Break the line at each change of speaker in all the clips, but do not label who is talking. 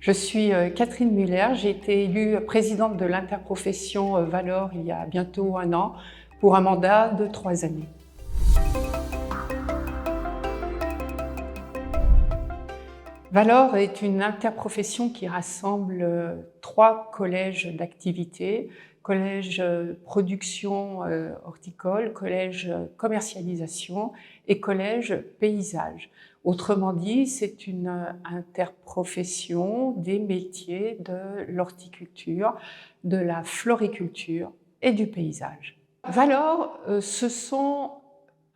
Je suis Catherine Muller, j'ai été élue présidente de l'interprofession Valor il y a bientôt 1 an pour un mandat de 3 années. Valor est une interprofession qui rassemble 3 collèges d'activités, collège production horticole, collège commercialisation et collège paysage. Autrement dit, c'est une interprofession des métiers de l'horticulture, de la floriculture et du paysage. Valor, ce sont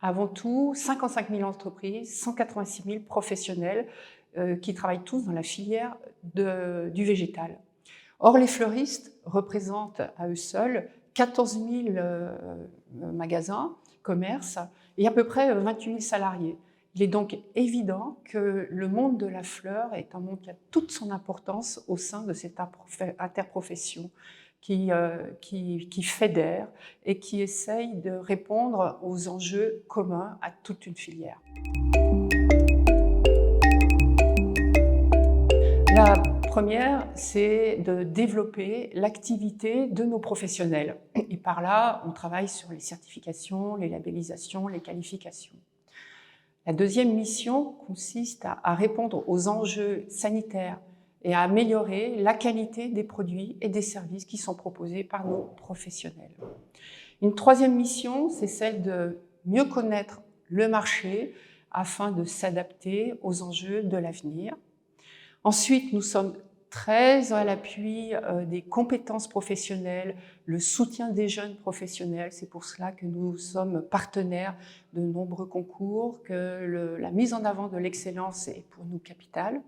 avant tout 55 000 entreprises, 186 000 professionnels qui travaillent tous dans la filière du végétal. Or, les fleuristes représentent à eux seuls 14 000 magasins, commerces et à peu près 28 000 salariés. Il est donc évident que le monde de la fleur est un monde qui a toute son importance au sein de cette interprofession qui fédère et qui essaye de répondre aux enjeux communs à toute une filière. La première, c'est de développer l'activité de nos professionnels. Et par là, on travaille sur les certifications, les labellisations, les qualifications. La deuxième mission consiste à répondre aux enjeux sanitaires et à améliorer la qualité des produits et des services qui sont proposés par nos professionnels. Une troisième mission, c'est celle de mieux connaître le marché afin de s'adapter aux enjeux de l'avenir. Ensuite, nous sommes très à l'appui des compétences professionnelles, le soutien des jeunes professionnels. C'est pour cela que nous sommes partenaires de nombreux concours, que la mise en avant de l'excellence est pour nous capitale.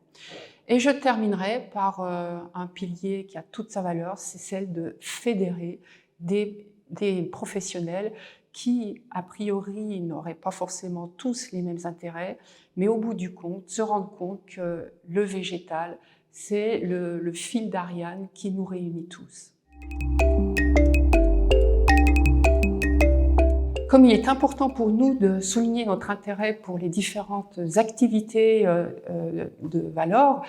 Et je terminerai par un pilier qui a toute sa valeur, c'est celle de fédérer des professionnels qui, a priori, n'auraient pas forcément tous les mêmes intérêts, mais au bout du compte, se rendre compte que le végétal, c'est le fil d'Ariane qui nous réunit tous. Comme il est important pour nous de souligner notre intérêt pour les différentes activités de Valor,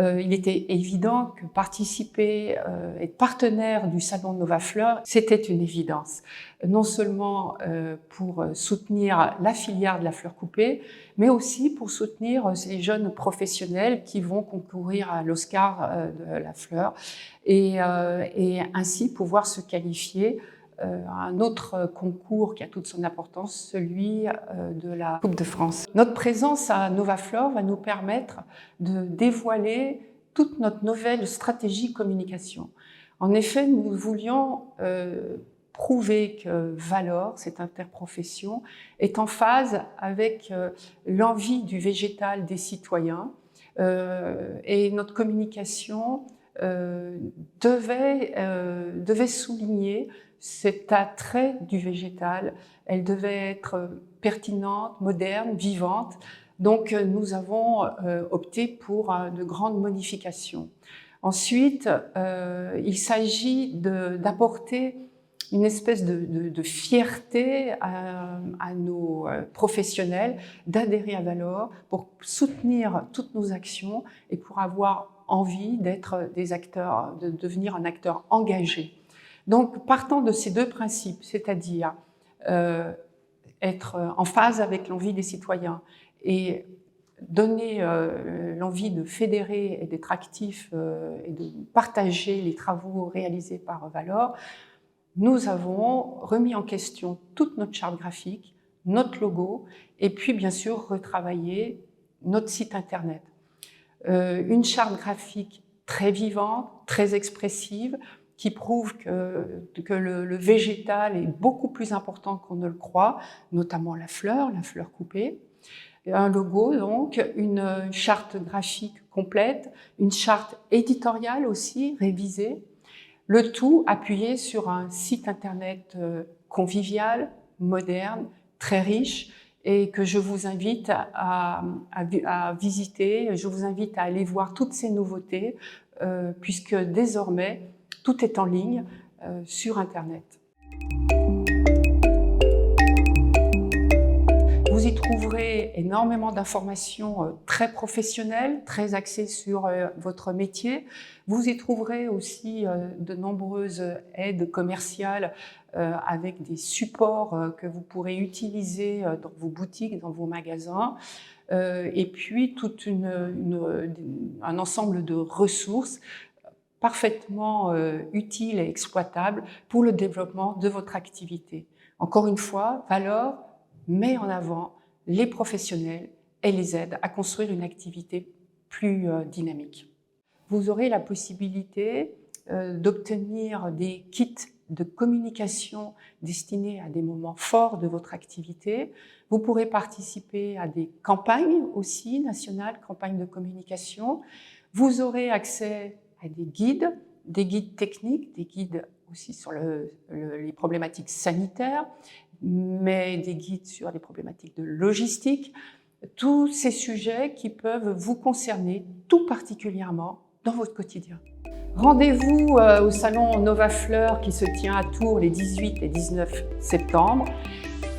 il était évident que participer, être partenaire du Salon de Novafleur, c'était une évidence. Non seulement pour soutenir la filière de la fleur coupée, mais aussi pour soutenir ces jeunes professionnels qui vont concourir à l'Oscar de la fleur et ainsi pouvoir se qualifier un autre concours qui a toute son importance, celui de la Coupe de France. Notre présence à Novafleur va nous permettre de dévoiler toute notre nouvelle stratégie communication. En effet, nous voulions prouver que Valor, cette interprofession, est en phase avec l'envie du végétal des citoyens et notre communication devait souligner cet attrait du végétal. Elle devait être pertinente, moderne, vivante. Donc nous avons opté pour de grandes modifications. Ensuite, il s'agit d'apporter une espèce de fierté à nos professionnels d'adhérer à Valor pour soutenir toutes nos actions et pour avoir envie d'être des acteurs, de devenir un acteur engagé. Donc, partant de ces 2 principes, c'est-à-dire être en phase avec l'envie des citoyens et donner l'envie de fédérer et d'être actif et de partager les travaux réalisés par Valor, nous avons remis en question toute notre charte graphique, notre logo et puis bien sûr retravaillé notre site internet. Une charte graphique très vivante, très expressive, qui prouve que le végétal est beaucoup plus important qu'on ne le croit, notamment la fleur coupée. Un logo, donc, une charte graphique complète, une charte éditoriale aussi, révisée, le tout appuyé sur un site internet convivial, moderne, très riche, et que je vous invite à visiter, je vous invite à aller voir toutes ces nouveautés, puisque désormais, tout est en ligne sur Internet. Vous y trouvez trouverez énormément d'informations très professionnelles, très axées sur votre métier. Vous y trouverez aussi de nombreuses aides commerciales avec des supports que vous pourrez utiliser dans vos boutiques, dans vos magasins. Et puis tout un ensemble de ressources parfaitement utiles et exploitables pour le développement de votre activité. Encore une fois, Valor met en avant les professionnels et les aide à construire une activité plus dynamique. Vous aurez la possibilité d'obtenir des kits de communication destinés à des moments forts de votre activité. Vous pourrez participer à des campagnes aussi nationales, campagnes de communication. Vous aurez accès à des guides techniques, des guides aussi sur les problématiques sanitaires, mais des guides sur les problématiques de logistique. Tous ces sujets qui peuvent vous concerner tout particulièrement dans votre quotidien. Rendez-vous au salon Nova Fleur qui se tient à Tours les 18 et 19 septembre,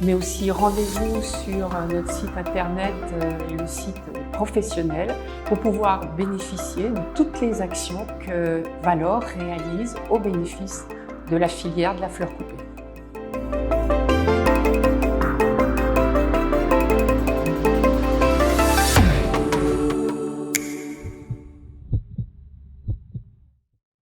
mais aussi rendez-vous sur notre site internet, le site professionnel, pour pouvoir bénéficier de toutes les actions que Valor réalise au bénéfice de la filière de la fleur coupée.